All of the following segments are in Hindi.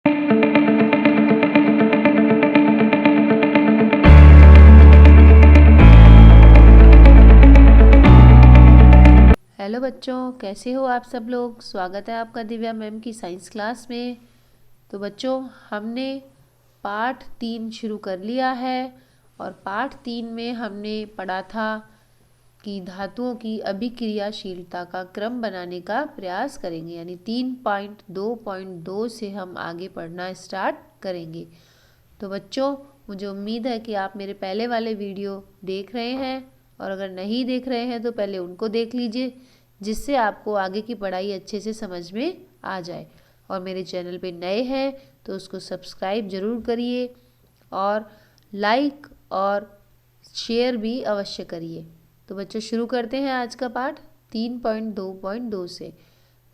हेलो बच्चों, कैसे हो आप सब लोग। स्वागत है आपका दिव्या मैम की साइंस क्लास में। तो बच्चों, हमने पाठ 3 शुरू कर लिया है और पाठ 3 में हमने पढ़ा था कि धातुओं की अभिक्रियाशीलता का क्रम बनाने का प्रयास करेंगे, यानी 3.2.2 से हम आगे पढ़ना स्टार्ट करेंगे। तो बच्चों, मुझे उम्मीद है कि आप मेरे पहले वाले वीडियो देख रहे हैं, और अगर नहीं देख रहे हैं तो पहले उनको देख लीजिए, जिससे आपको आगे की पढ़ाई अच्छे से समझ में आ जाए। और मेरे चैनल पे नए हैं तो उसको सब्सक्राइब ज़रूर करिए और लाइक और शेयर भी अवश्य करिए। तो बच्चों, शुरू करते हैं आज का पाठ 3.2.2 से।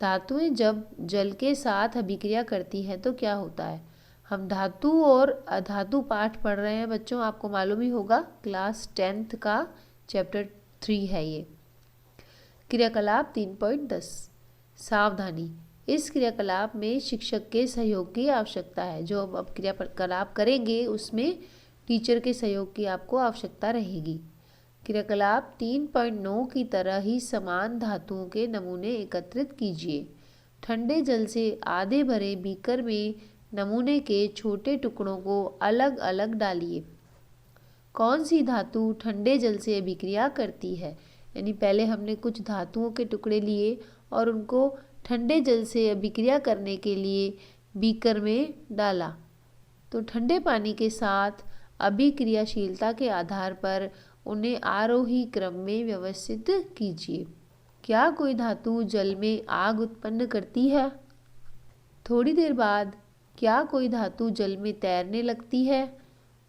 धातुएं जब जल के साथ अभिक्रिया करती हैं तो क्या होता है। हम धातु और अधातु पाठ पढ़ रहे हैं बच्चों, आपको मालूम ही होगा, क्लास 10th का चैप्टर 3 है ये। क्रियाकलाप 3.10। सावधानी, इस क्रियाकलाप में शिक्षक के सहयोग की आवश्यकता है। जो हम अब क्रियाकलाप करेंगे उसमें टीचर के सहयोग की आपको आवश्यकता रहेगी। क्रियाकलाप 3.9 की तरह ही समान धातुओं के नमूने एकत्रित कीजिए। ठंडे जल से आधे भरे बीकर में नमूने के छोटे टुकड़ों को अलग अलग डालिए। कौन सी धातु ठंडे जल से अभिक्रिया करती है। यानी पहले हमने कुछ धातुओं के टुकड़े लिए और उनको ठंडे जल से अभिक्रिया करने के लिए बीकर में डाला। तो ठंडे पानी के साथ अभिक्रियाशीलता के आधार पर उन्हें आरोही क्रम में व्यवस्थित कीजिए। क्या कोई धातु जल में आग उत्पन्न करती है। थोड़ी देर बाद क्या कोई धातु जल में तैरने लगती है।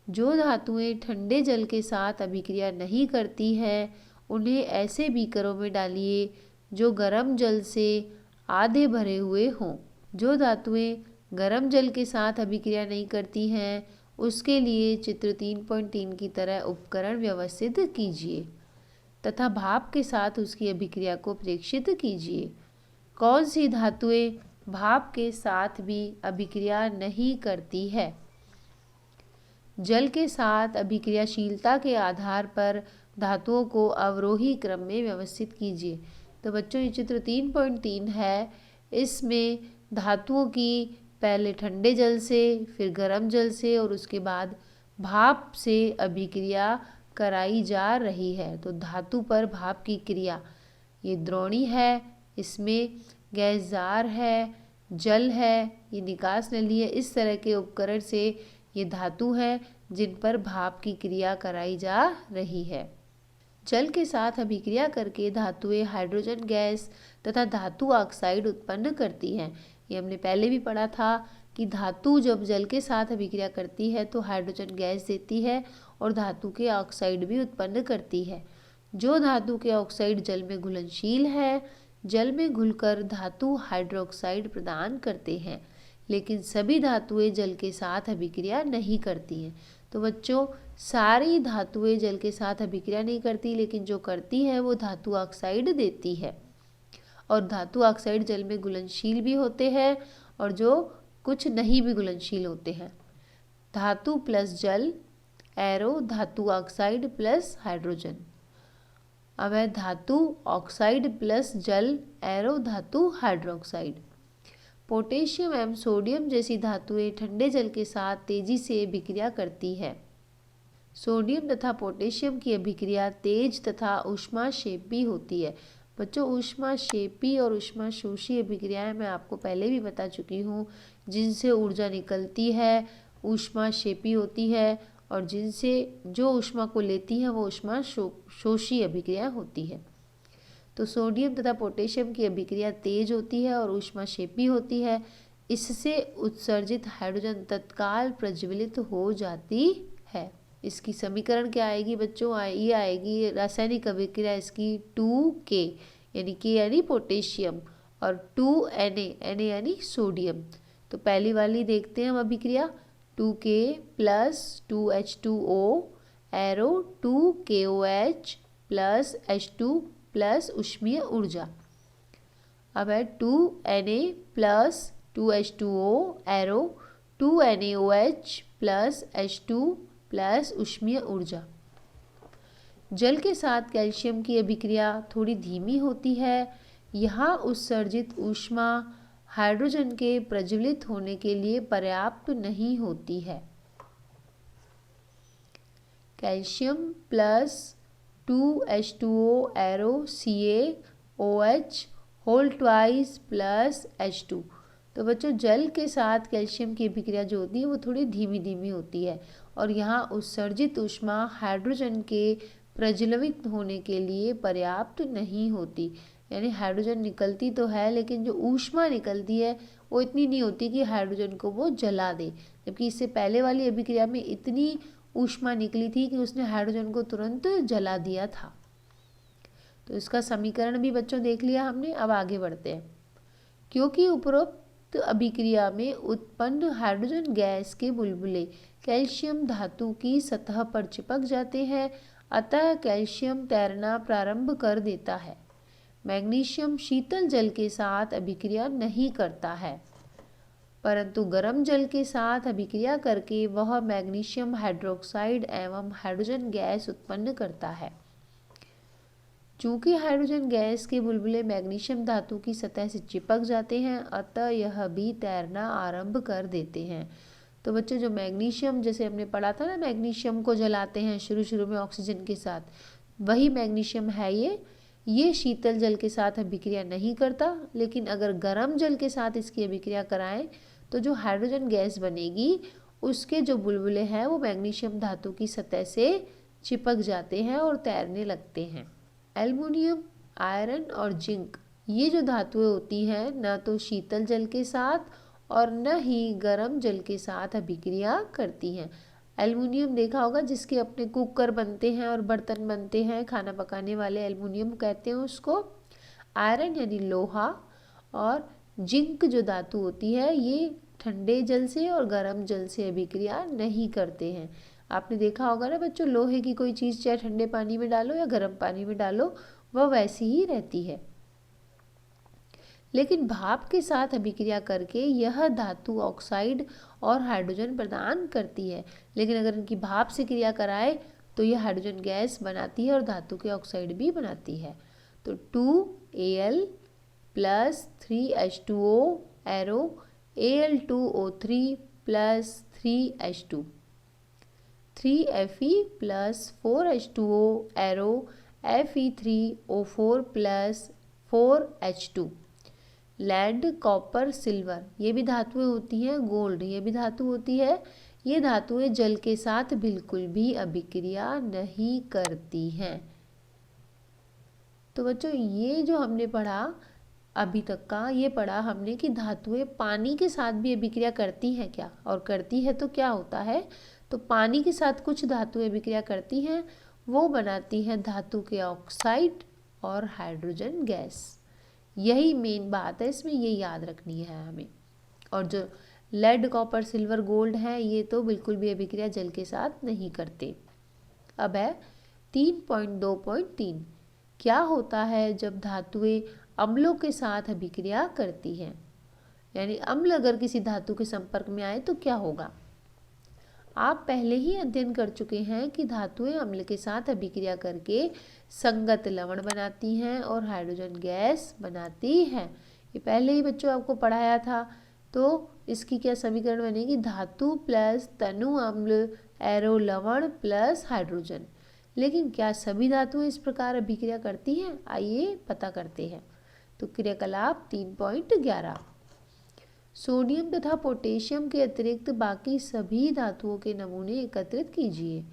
जो धातुएं ठंडे जल के साथ अभिक्रिया नहीं करती हैं, उन्हें ऐसे बीकरों में डालिए जो गर्म जल से आधे भरे हुए हों। जो धातुएं गर्म जल के साथ अभिक्रिया नहीं करती हैं, उसके लिए चित्र 3.3 की तरह उपकरण व्यवस्थित कीजिए तथा भाप के साथ उसकी अभिक्रिया को प्रेक्षित कीजिए। कौन सी धातुएं भाप के साथ भी अभिक्रिया नहीं करती है। जल के साथ अभिक्रियाशीलता के आधार पर धातुओं को अवरोही क्रम में व्यवस्थित कीजिए। तो बच्चों, ये चित्र 3.3 है। इसमें धातुओं की पहले ठंडे जल से, फिर गर्म जल से और उसके बाद भाप से अभिक्रिया कराई जा रही है। तो धातु पर भाप की क्रिया, ये द्रोणी है, इसमें गैस जार है, जल है, ये निकास नली है। इस तरह के उपकरण से ये धातु हैं जिन पर भाप की क्रिया कराई जा रही है। जल के साथ अभिक्रिया करके धातुएं हाइड्रोजन गैस तथा धातु ऑक्साइड उत्पन्न करती हैं। ये हमने पहले भी पढ़ा था कि धातु जब जल के साथ अभिक्रिया करती है तो हाइड्रोजन गैस देती है और धातु के ऑक्साइड भी उत्पन्न करती है। जो धातु के ऑक्साइड जल में घुलनशील है, जल में घुलकर धातु हाइड्रोक्साइड प्रदान करते हैं, लेकिन सभी धातुएं जल के साथ अभिक्रिया नहीं करती हैं। तो बच्चों, सारी धातुएं जल के साथ अभिक्रिया नहीं करती, लेकिन जो करती है वो धातु ऑक्साइड देती है। और धातु ऑक्साइड जल में घुलनशील भी होते हैं और जो कुछ नहीं भी घुलनशील होते हैं। धातु प्लस जल, एरो धातु ऑक्साइड प्लस हाइड्रोजन। अब है धातु ऑक्साइड प्लस जल, एरो धातु हाइड्रोक्साइड। पोटेशियम एवं सोडियम जैसी धातुएं ठंडे जल के साथ तेजी से अभिक्रिया करती है। सोडियम तथा पोटेशियम की अभिक्रिया तेज तथा ऊष्माक्षेपी होती है। बच्चों, ऊष्माक्षेपी और ऊष्माशोषी अभिक्रियाएं मैं आपको पहले भी बता चुकी हूँ। जिनसे ऊर्जा निकलती है ऊष्माक्षेपी होती है, और जिनसे जो ऊष्मा को लेती है वो ऊष्माशोषी अभिक्रिया होती है। तो सोडियम तथा पोटेशियम की अभिक्रिया तेज होती है और ऊष्माक्षेपी होती है। इससे उत्सर्जित हाइड्रोजन तत्काल प्रज्वलित हो जाती है। इसकी समीकरण क्या आएगी बच्चों, ये आएगी रासायनिक अभिक्रिया इसकी 2K, यानी K यानी पोटेशियम और 2Na, Na यानी सोडियम। तो पहली वाली देखते हैं हम अभिक्रिया, 2K plus 2H2O arrow 2KOH plus H2 plus ऊष्मीय ऊर्जा। अब है 2Na plus 2H2O arrow 2NaOH plus H2 plus ऊष्मीय ऊर्जा। जल के साथ कैल्शियम की अभिक्रिया थोड़ी धीमी होती है। यहाँ उत्सर्जित ऊष्मा हाइड्रोजन के प्रज्वलित होने के लिए पर्याप्त नहीं होती है। Calcium plus 2H2O arrow CaOH whole twice plus H2। तो बच्चों जल के साथ कैल्शियम की अभिक्रिया जो होती है वो थोड़ी धीमी धीमी होती है और यहाँ उत्सर्जित ऊष्मा हाइड्रोजन के प्रज्वलित होने के लिए पर्याप्त नहीं होती। यानी हाइड्रोजन निकलती तो है लेकिन जो ऊष्मा निकलती है वो इतनी नहीं होती कि हाइड्रोजन को वो जला दे, जबकि इससे पहले वाली अभिक्रिया में इतनी ऊष्मा निकली थी कि उसने हाइड्रोजन को तुरंत जला दिया था। तो इसका समीकरण भी बच्चों देख लिया हमने। अब आगे बढ़ते हैं। क्योंकि उपरोक्त अभिक्रिया में उत्पन्न हाइड्रोजन गैस के बुलबुले कैल्शियम धातु की सतह पर चिपक जाते हैं, अतः कैल्शियम तैरना प्रारंभ कर देता है। मैग्नीशियम शीतल जल के साथ अभिक्रिया नहीं करता है, परंतु गर्म जल के साथ अभिक्रिया करके वह मैग्नीशियम हाइड्रोक्साइड एवं हाइड्रोजन गैस उत्पन्न करता है। चूंकि हाइड्रोजन गैस के बुलबुले मैग्नीशियम धातु की सतह से चिपक जाते हैं, अतः यह भी तैरना आरंभ कर देते हैं। तो बच्चों जो मैग्नीशियम, जैसे हमने पढ़ा था ना, मैग्नीशियम को जलाते हैं शुरू शुरू में ऑक्सीजन के साथ, वही मैग्नीशियम है ये शीतल जल के साथ अभिक्रिया नहीं करता, लेकिन अगर गर्म जल के साथ इसकी अभिक्रिया कराएं तो जो हाइड्रोजन गैस बनेगी उसके जो बुलबुले हैं वो मैग्नीशियम धातु की सतह से चिपक जाते हैं और तैरने लगते हैं। एल्युमिनियम, आयरन और जिंक ये जो धातुएं होती हैं न तो शीतल जल के साथ और न ही गर्म जल के साथ अभिक्रिया करती हैं। एल्युमिनियम देखा होगा जिसके अपने कुकर बनते हैं और बर्तन बनते हैं, खाना पकाने वाले एल्युमिनियम कहते हैं उसको। आयरन यानी लोहा और जिंक जो धातु होती है ये ठंडे जल से और गर्म जल से अभिक्रिया नहीं करते हैं। आपने देखा होगा ना बच्चों, लोहे की कोई चीज़ चाहे ठंडे पानी में डालो या गर्म पानी में डालो वह वैसी ही रहती है। लेकिन भाप के साथ अभिक्रिया करके यह धातु ऑक्साइड और हाइड्रोजन प्रदान करती है। लेकिन अगर इनकी भाप से क्रिया कराए तो यह हाइड्रोजन गैस बनाती है और धातु के ऑक्साइड भी बनाती है। तो 2Al plus 3H2O arrow Al2O3 plus 3H2, 3Fe plus 4H2O arrow Fe3O4 plus 4H2। Lead, copper, silver ये भी धातुएं होती हैं। गोल्ड ये भी धातु होती है। ये धातुएं जल के साथ बिल्कुल भी अभिक्रिया नहीं करती हैं। तो बच्चों ये जो हमने पढ़ा अभी तक का, ये पढ़ा हमने कि धातुएं पानी के साथ भी अभिक्रिया करती हैं क्या, और करती है तो क्या होता है। तो पानी के साथ कुछ धातुएं अभिक्रिया करती हैं, वो बनाती हैं धातु के ऑक्साइड और हाइड्रोजन गैस। यही मेन बात है, इसमें ये याद रखनी है हमें। और जो लेड, कॉपर, सिल्वर, गोल्ड हैं ये तो बिल्कुल भी अभिक्रिया जल के साथ नहीं करते। अब है 3.2.3 क्या होता है जब धातुएं अम्लों के साथ अभिक्रिया करती हैं, यानी अम्ल अगर किसी धातु के संपर्क में आए तो क्या होगा। आप पहले ही अध्ययन कर चुके हैं कि धातुएं अम्ल के साथ अभिक्रिया करके संगत लवण बनाती हैं और हाइड्रोजन गैस बनाती हैं। ये पहले ही बच्चों आपको पढ़ाया था। तो इसकी क्या समीकरण बनेगी, धातु प्लस तनु अम्ल एरो लवण प्लस हाइड्रोजन। लेकिन क्या सभी धातुएं इस प्रकार अभिक्रिया करती हैं, आइए पता करते हैं। तो क्रियाकलाप 3.11 सोडियम तथा पोटेशियम के अतिरिक्त बाकी सभी धातुओं के नमूने एकत्रित कीजिए।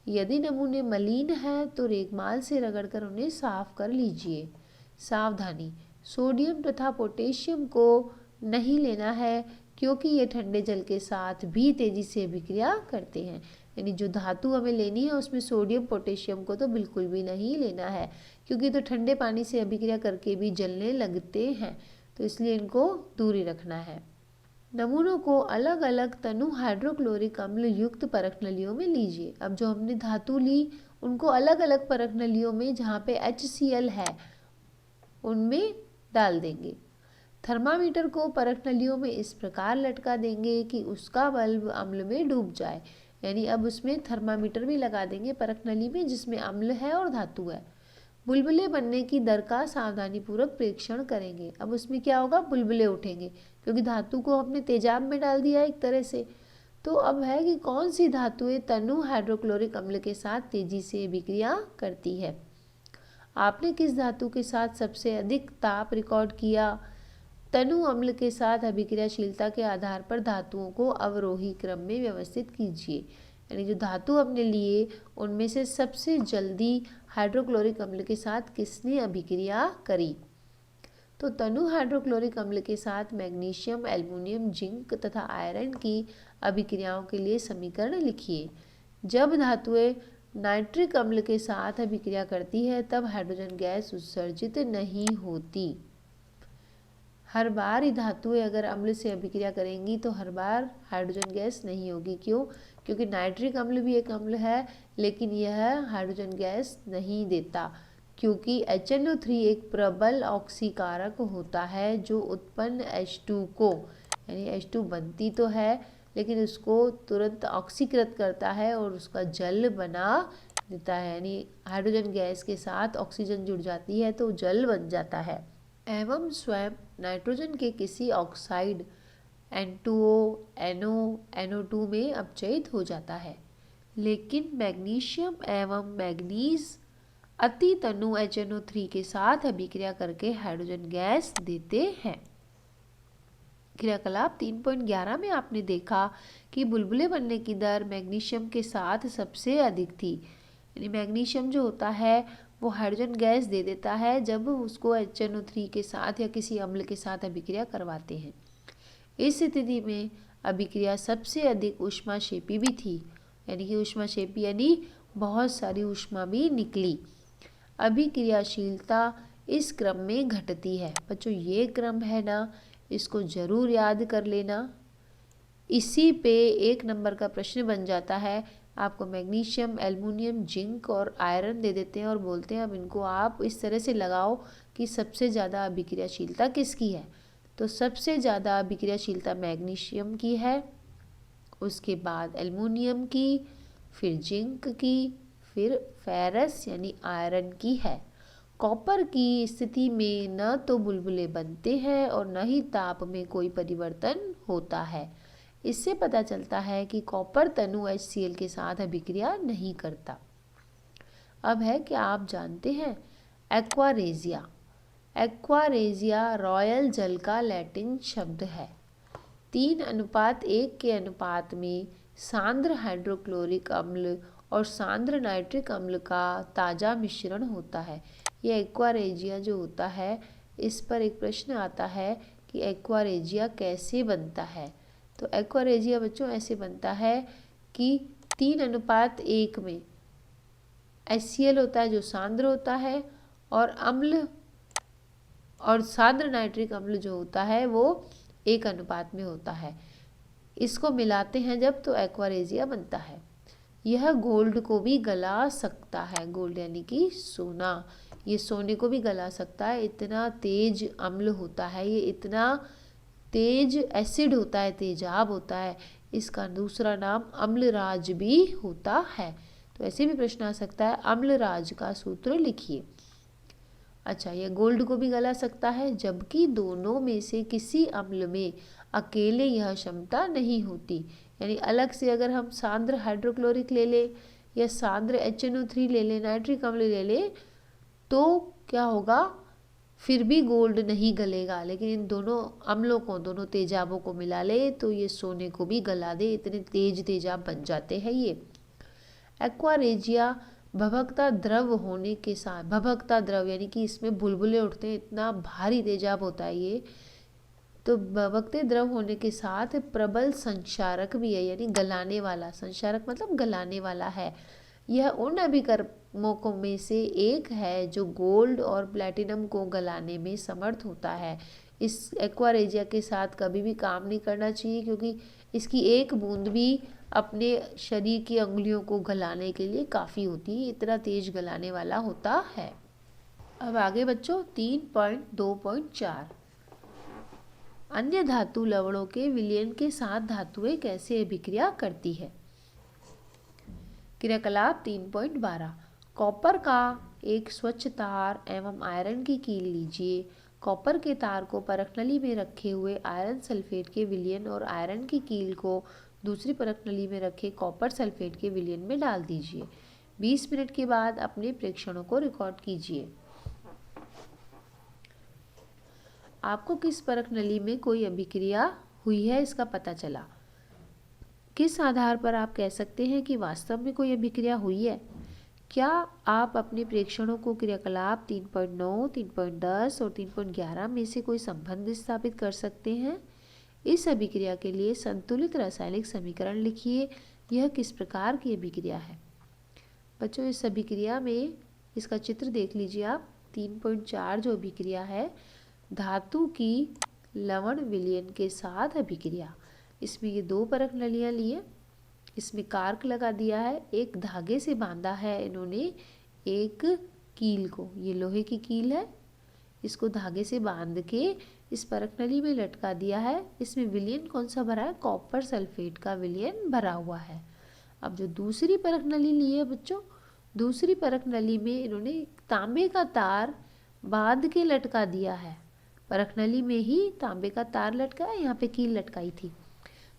यदि नमूने मलिन हैं तो रेगमाल से रगड़कर उन्हें साफ कर लीजिए। सावधानी, सोडियम तथा पोटेशियम को नहीं लेना है क्योंकि ये ठंडे जल के साथ भी तेजी से अभिक्रिया करते हैं। यानी जो धातु हमें लेनी है उसमें सोडियम, पोटेशियम को तो बिल्कुल भी नहीं लेना है, क्योंकि तो ठंडे पानी से अभिक्रिया करके भी जलने लगते हैं, तो इसलिए इनको दूरी रखना है। नमूनों को अलग अलग तनु हाइड्रोक्लोरिक अम्ल युक्त परख नलियों में लीजिए। अब जो हमने धातु ली उनको अलग अलग परख नलियों में जहाँ पे HCl है उनमें डाल देंगे। थर्मामीटर को परख नलियों में इस प्रकार लटका देंगे कि उसका बल्ब अम्ल में डूब जाए। यानी अब उसमें थर्मामीटर भी लगा देंगे परख नली में, जिसमें अम्ल है और धातु है। बुलबुले बनने की दर का सावधानीपूर्वक परीक्षण करेंगे। अब उसमें क्या होगा, बुलबुले उठेंगे, क्योंकि धातु को हमने तेजाब में डाल दिया एक तरह से। तो अब है कि कौन सी धातुएं तनु हाइड्रोक्लोरिक अम्ल के साथ तेजी से अभिक्रिया करती है। आपने किस धातु के साथ सबसे अधिक ताप रिकॉर्ड किया। तनु अम्ल के साथ अभिक्रियाशीलता के आधार पर धातुओं को अवरोही क्रम में व्यवस्थित कीजिए। यानी जो धातु हमने लिए उनमें से सबसे जल्दी हाइड्रोक्लोरिक अम्ल के साथ किसने अभिक्रिया करी। तो तनु हाइड्रोक्लोरिक अम्ल के साथ मैग्नीशियम, एल्युमिनियम, जिंक तथा आयरन की अभिक्रियाओं के लिए समीकरण लिखिए। जब धातुएं नाइट्रिक अम्ल के साथ अभिक्रिया करती है तब हाइड्रोजन गैस उत्सर्जित नहीं होती। हर बार ही धातुएं अगर अम्ल से अभिक्रिया करेंगी तो हर बार हाइड्रोजन गैस नहीं होगी। क्यों? क्योंकि नाइट्रिक अम्ल भी एक अम्ल है, लेकिन यह हाइड्रोजन गैस नहीं देता, क्योंकि HNO3 एक प्रबल ऑक्सीकारक होता है जो उत्पन्न H2 को, यानी H2 बनती तो है लेकिन उसको तुरंत ऑक्सीकृत करता है और उसका जल बना देता है। यानी हाइड्रोजन गैस के साथ ऑक्सीजन जुड़ जाती है तो जल बन जाता है। एवं स्वयं नाइट्रोजन के किसी ऑक्साइड N2O, NO, NO2 में अपचयित हो जाता है। लेकिन मैग्नीशियम एवं मैग्नीज अति तनु HNO3 के साथ अभिक्रिया करके हाइड्रोजन गैस देते हैं। क्रियाकलाप 3.11 में आपने देखा कि बुलबुले बनने की दर मैग्नीशियम के साथ सबसे अधिक थी। यानी मैग्नीशियम जो होता है वो हाइड्रोजन गैस दे देता है जब उसको HNO3 के साथ या किसी अम्ल के साथ अभिक्रिया करवाते हैं। इस स्थिति में अभिक्रिया सबसे अधिक ऊष्माक्षेपी भी थी, यानी कि ऊष्माक्षेपी यानी बहुत सारी ऊष्मा भी निकली। अभिक्रियाशीलता इस क्रम में घटती है। बच्चों ये क्रम है ना, इसको जरूर याद कर लेना। इसी पे 1 नंबर का प्रश्न बन जाता है। आपको मैग्नीशियम, एल्युमिनियम, जिंक और आयरन दे देते हैं और बोलते हैं अब इनको आप इस तरह से लगाओ कि सबसे ज़्यादा अभिक्रियाशीलता किसकी है। तो सबसे ज़्यादा अभिक्रियाशीलता मैग्नीशियम की है, उसके बाद एल्युमिनियम की, फिर जिंक की, फिर फेरस यानी आयरन की है। कॉपर की स्थिति में न तो बुलबुले बनते हैं और न ही ताप में कोई परिवर्तन होता है। इससे पता चलता है कि कॉपर तनु HCl के साथ अभिक्रिया नहीं करता। अब है कि आप जानते हैं एक्वारेजिया। एक्वारेजिया रॉयल जल का लैटिन शब्द है। 3:1 के अनुपात में सांद्र हाइड्रोक्लोरिक अम्ल और सांद्र नाइट्रिक अम्ल का ताज़ा मिश्रण होता है। यह एक्वारेजिया जो होता है, इस पर एक प्रश्न आता है कि एक्वारेजिया कैसे बनता है। तो एक्वारेजिया बच्चों ऐसे बनता है कि 3:1 में HCl होता है जो सांद्र होता है, और अम्ल और सांद्र नाइट्रिक अम्ल जो होता है वो 1 अनुपात में होता है। इसको मिलाते हैं जब तो एक्वारेजिया बनता है। यह गोल्ड को भी गला सकता है। गोल्ड यानी कि सोना, ये सोने को भी गला सकता है, इतना तेज अम्ल होता है ये, इतना तेज एसिड होता है, तेजाब होता है। इसका दूसरा नाम अम्लराज भी होता है। तो ऐसे भी प्रश्न आ सकता है, अम्लराज का सूत्र लिखिए। अच्छा, यह गोल्ड को भी गला सकता है, जबकि दोनों में से किसी अम्ल में अकेले यह क्षमता नहीं होती। यानी अलग से अगर हम सांद्र हाइड्रोक्लोरिक ले लें या सांद्र HNO3 ले लें, नाइट्रिक अम्ल ले लें, तो क्या होगा, फिर भी गोल्ड नहीं गलेगा। लेकिन इन दोनों अम्लों को, दोनों तेजाबों को मिला ले तो ये सोने को भी गला दे, इतने तेज तेजाब बन जाते हैं ये। एक्वारेजिया भभकता द्रव होने के साथ, भभकता द्रव यानी कि इसमें बुलबुले उठते हैं, इतना भारी तेजाब होता है ये। तो भभकते द्रव होने के साथ प्रबल संक्षारक भी है, यानी गलाने वाला। संक्षारक मतलब गलाने वाला है। यह उन अभिकर्मकों में से एक है जो गोल्ड और प्लैटिनम को गलाने में समर्थ होता है। इस एक्वारेजिया के साथ कभी भी काम नहीं करना चाहिए, क्योंकि इसकी एक बूंद भी अपने शरीर की अंगुलियों को गलाने के लिए काफ़ी होती है, इतना तेज गलाने वाला होता है। अब आगे बच्चों 3.2.4 अन्य धातु लवणों के विलयन के साथ धातुएं कैसे अभिक्रिया करती है। क्रियाकलाप 3.12 कॉपर का एक स्वच्छ तार एवं आयरन की कील लीजिए। कॉपर के तार को परख नली में रखे हुए आयरन सल्फेट के विलयन और आयरन की कील को दूसरी परख नली में रखे कॉपर सल्फेट के विलयन में डाल दीजिए। 20 मिनट के बाद अपने प्रेक्षणों को रिकॉर्ड कीजिए। आपको किस परख नली में कोई अभिक्रिया हुई है इसका पता चला। किस आधार पर आप कह सकते हैं कि वास्तव में कोई अभिक्रिया हुई है। क्या आप अपने प्रेक्षणों को क्रियाकलाप 3.9, 3.10 और 3.11 में से कोई संबंध स्थापित कर सकते हैं। इस अभिक्रिया के लिए संतुलित रासायनिक समीकरण लिखिए। यह किस प्रकार की अभिक्रिया है। बच्चों इस अभिक्रिया में इसका चित्र देख लीजिए आप। 3.4 जो अभिक्रिया है धातु की लवण विलयन के साथ अभिक्रिया। इसमें ये 2 परख नलियाँ लिए, इसमें कार्क लगा दिया है, एक धागे से बांधा है इन्होंने एक कील को, ये लोहे की कील है, इसको धागे से बांध के इस परख नली में लटका दिया है। इसमें विलयन कौन सा भरा है, कॉपर सल्फेट का विलयन भरा हुआ है। अब जो दूसरी परख नली ली है बच्चों, दूसरी परख नली में इन्होंने तांबे का तार बांध के लटका दिया है। परख नली में ही तांबे का तार लटकाया, यहाँ पे कील लटकाई थी।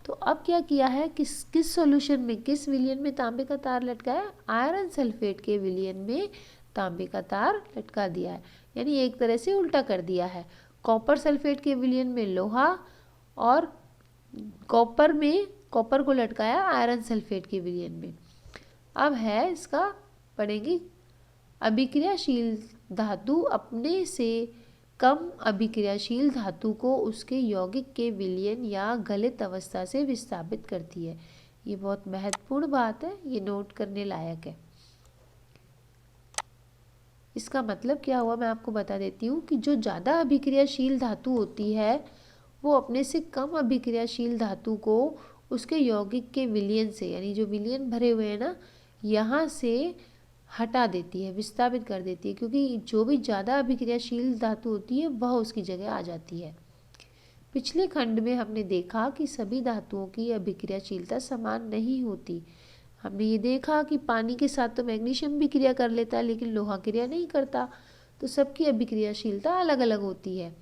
तो अब क्या किया है, किस सॉल्यूशन में, किस विलयन में तांबे का तार लटकाया, आयरन सल्फेट के विलयन में तांबे का तार लटका दिया है। यानी एक तरह से उल्टा कर दिया है। कॉपर सल्फेट के विलयन में लोहा और कॉपर को लटकाया आयरन सल्फेट के विलयन में। अब है इसका पढ़ेंगे, अभिक्रियाशील धातु अपने से कम अभिक्रियाशील धातु को उसके यौगिक के विलयन या गलित अवस्था से विस्थापित करती है। ये बहुत महत्वपूर्ण बात है, ये नोट करने लायक है। इसका मतलब क्या हुआ मैं आपको बता देती हूँ कि जो ज़्यादा अभिक्रियाशील धातु होती है वो अपने से कम अभिक्रियाशील धातु को उसके यौगिक के विलयन से, यानी जो विलयन भरे हुए हैं ना, यहाँ से हटा देती है, विस्थापित कर देती है, क्योंकि जो भी ज़्यादा अभिक्रियाशील धातु होती है वह उसकी जगह आ जाती है। पिछले खंड में हमने देखा कि सभी धातुओं की अभिक्रियाशीलता समान नहीं होती। हमने ये देखा कि पानी के साथ तो मैग्नीशियम भी क्रिया कर लेता है लेकिन लोहा क्रिया नहीं करता, तो सबकी अभिक्रियाशीलता अलग अलग होती है।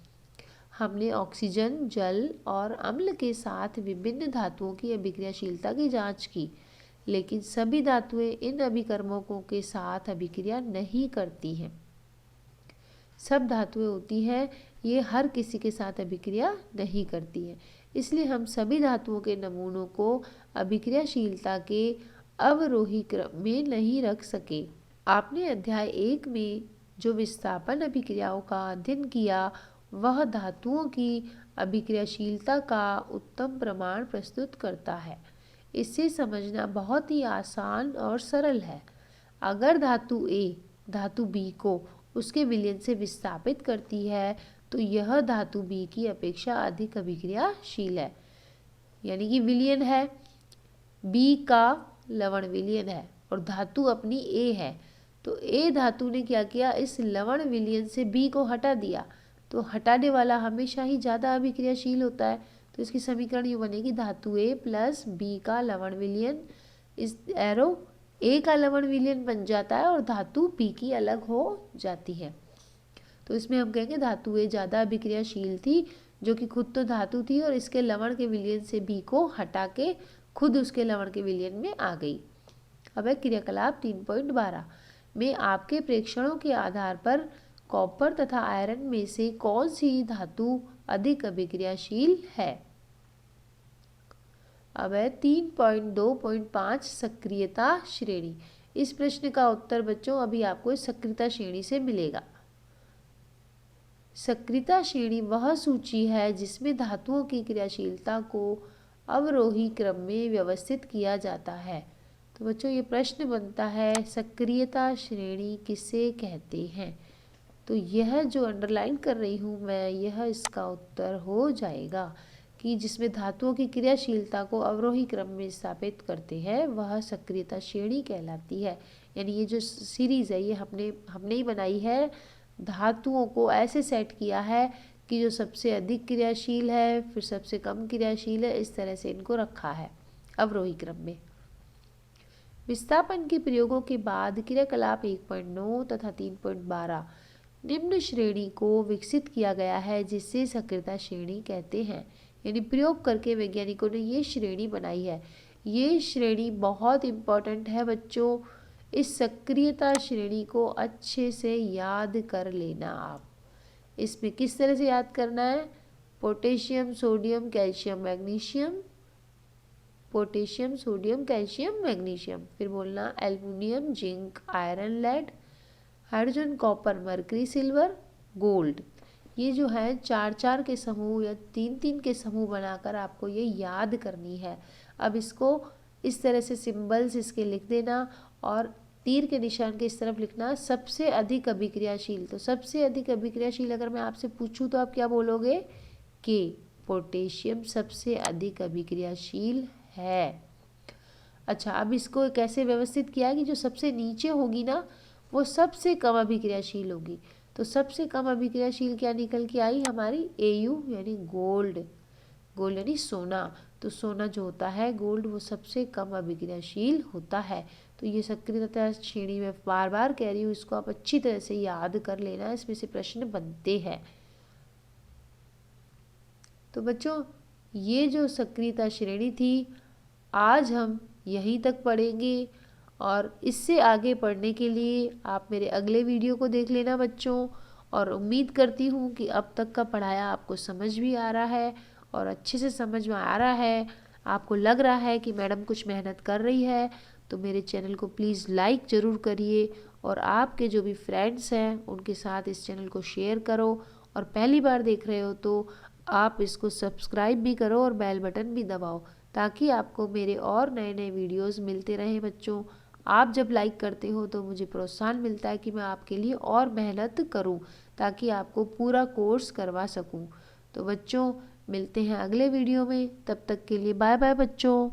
हमने ऑक्सीजन, जल और अम्ल के साथ विभिन्न धातुओं की अभिक्रियाशीलता की जांच की, लेकिन सभी धातुएं इन अभिकर्मकों के साथ अभिक्रिया नहीं करती हैं। सब धातुएं होती हैं, ये हर किसी के साथ अभिक्रिया नहीं करती हैं। इसलिए हम सभी धातुओं के नमूनों को अभिक्रियाशीलता के अवरोही क्रम में नहीं रख सके। आपने अध्याय 1 में जो विस्थापन अभिक्रियाओं का अध्ययन किया वह धातुओं की अभिक्रियाशीलता का उत्तम प्रमाण प्रस्तुत करता है। इसे समझना बहुत ही आसान और सरल है। अगर धातु A धातु B को उसके विलयन से विस्थापित करती है तो यह धातु B की अपेक्षा अधिक अभिक्रियाशील है। यानी कि विलयन है, B का लवण विलयन है और धातु अपनी A है, तो A धातु ने क्या किया, इस लवण विलयन से B को हटा दिया, तो हटाने वाला हमेशा ही ज़्यादा अभिक्रियाशील होता है। तो इसकी समीकरण ये बनेगी, धातु A प्लस B का लवण विलयन, इस एरो A का लवण विलयन बन जाता है और धातु B की अलग हो जाती है। तो इसमें हम कहेंगे धातु A ज़्यादा अभिक्रियाशील थी, जो कि खुद तो धातु थी और इसके लवण के विलयन से B को हटा के खुद उसके लवण के विलयन में आ गई। अब है क्रियाकलाप 3.12 में आपके प्रेक्षणों के आधार पर कॉपर तथा आयरन में से कौन सी धातु अधिक अभिक्रियाशील है। अब है 3.2.5 सक्रियता श्रेणी। इस प्रश्न का उत्तर बच्चों अभी आपको इस सक्रियता श्रेणी से मिलेगा। सक्रियता श्रेणी वह सूची है जिसमें धातुओं की क्रियाशीलता को अवरोही क्रम में व्यवस्थित किया जाता है। तो बच्चों ये प्रश्न बनता है, सक्रियता श्रेणी किसे कहते हैं। तो यह जो अंडरलाइन कर रही हूँ मैं, यह इसका उत्तर हो जाएगा कि जिसमें धातुओं की क्रियाशीलता को अवरोही क्रम में स्थापित करते हैं वह सक्रियता श्रेणी कहलाती है। यानी ये जो सीरीज़ है ये हमने ही बनाई है, धातुओं को ऐसे सेट किया है कि जो सबसे अधिक क्रियाशील है, फिर सबसे कम क्रियाशील है, इस तरह से इनको रखा है अवरोही क्रम में। विस्थापन के प्रयोगों के बाद क्रियाकलाप 1.9 तथा 3.12 निम्न श्रेणी को विकसित किया गया है, जिसे सक्रियता श्रेणी कहते हैं। यानी प्रयोग करके वैज्ञानिकों ने ये श्रेणी बनाई है। ये श्रेणी बहुत इम्पोर्टेंट है बच्चों, इस सक्रियता श्रेणी को अच्छे से याद कर लेना आप। इसमें किस तरह से याद करना है? Potassium, sodium, calcium, magnesium, potassium, sodium, calcium, magnesium. फिर बोलना aluminium, zinc, iron, lead, hydrogen, copper, mercury, silver, gold. ये जो है 4-4 के समूह या 3-3 के समूह बनाकर आपको ये याद करनी है। अब इसको इस तरह से सिंबल्स इसके लिख देना और तीर के निशान के इस तरफ लिखना सबसे अधिक अभिक्रियाशील। तो सबसे अधिक अभिक्रियाशील अगर मैं आपसे पूछूं तो आप क्या बोलोगे? के। पोटेशियम सबसे अधिक अभिक्रियाशील है। अच्छा, अब इसको कैसे व्यवस्थित किया कि जो सबसे नीचे होगी ना वो सबसे कम अभिक्रियाशील होगी। तो सबसे कम अभिक्रियाशील क्या निकल के आई? हमारी Au यानी गोल्ड। गोल्ड यानी सोना। तो सोना जो होता है गोल्ड, वो सबसे कम अभिक्रियाशील होता है। तो ये सक्रियता श्रेणी में बार बार कह रही हूँ, इसको आप अच्छी तरह से याद कर लेना, इसमें से प्रश्न बनते हैं। तो बच्चों ये जो सक्रियता श्रेणी थी आज हम यहीं तक पढ़ेंगे, और इससे आगे पढ़ने के लिए आप मेरे अगले वीडियो को देख लेना बच्चों। और उम्मीद करती हूँ कि अब तक का पढ़ाया आपको समझ भी आ रहा है और अच्छे से समझ में आ रहा है। आपको लग रहा है कि मैडम कुछ मेहनत कर रही है, तो मेरे चैनल को प्लीज़ लाइक ज़रूर करिए और आपके जो भी फ्रेंड्स हैं उनके साथ इस चैनल को शेयर करो। और पहली बार देख रहे हो तो आप इसको सब्सक्राइब भी करो और बेल बटन भी दबाओ, ताकि आपको मेरे और नए नए वीडियोस मिलते रहें बच्चों। आप जब लाइक करते हो तो मुझे प्रोत्साहन मिलता है कि मैं आपके लिए और मेहनत करूं, ताकि आपको पूरा कोर्स करवा सकूं। तो बच्चों मिलते हैं अगले वीडियो में, तब तक के लिए बाय बाय बच्चों।